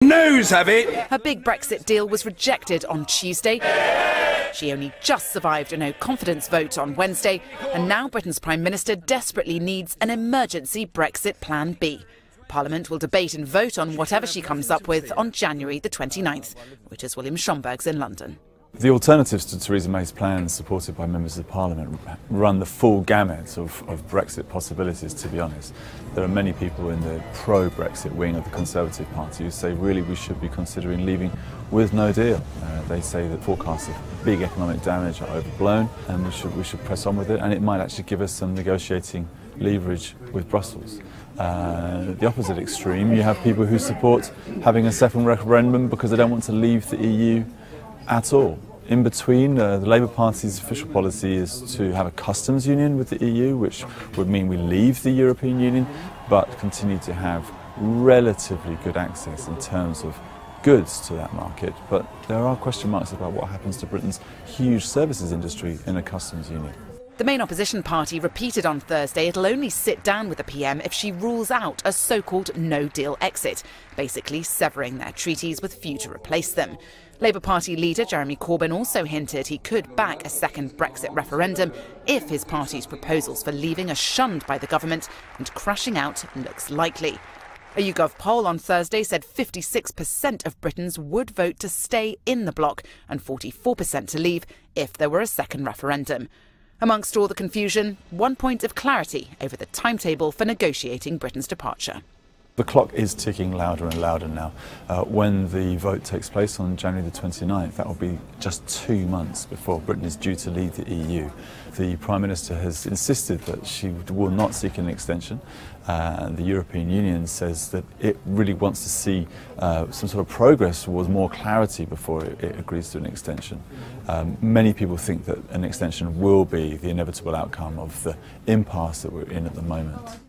noes have it. Her big Brexit deal was rejected on Tuesday. She only just survived a no-confidence vote on Wednesday, and now Britain's Prime Minister desperately needs an emergency Brexit Plan B. Parliament will debate and vote on whatever she comes up with on January the 29th. Reuters' William Schomburg's in London. The alternatives to Theresa May's plans, supported by members of Parliament, run the full gamut of Brexit possibilities, to be honest. There are many people in the pro-Brexit wing of the Conservative Party who say really we should be considering leaving with no deal. They say that forecasts of big economic damage are overblown and we should press on with it, and it might actually give us some negotiating leverage with Brussels. The opposite extreme, you have people who support having a second referendum because they don't want to leave the EU at all. In between, the Labour Party's official policy is to have a customs union with the EU, which would mean we leave the European Union, but continue to have relatively good access in terms of goods to that market. But there are question marks about what happens to Britain's huge services industry in a customs union. The main opposition party repeated on Thursday it'll only sit down with the PM if she rules out a so-called no-deal exit, basically severing their treaties with few to replace them. Labour Party leader Jeremy Corbyn also hinted he could back a second Brexit referendum if his party's proposals for leaving are shunned by the government and crashing out looks likely. A YouGov poll on Thursday said 56% of Britons would vote to stay in the bloc and 44% to leave if there were a second referendum. Amongst all the confusion, one point of clarity over the timetable for negotiating Britain's departure. The clock is ticking louder and louder now. When the vote takes place on January the 29th, that will be just 2 months before Britain is due to leave the EU. The Prime Minister has insisted that she will not seek an extension. The European Union says that it really wants to see some sort of progress towards more clarity before it agrees to an extension. Many people think that an extension will be the inevitable outcome of the impasse that we're in at the moment.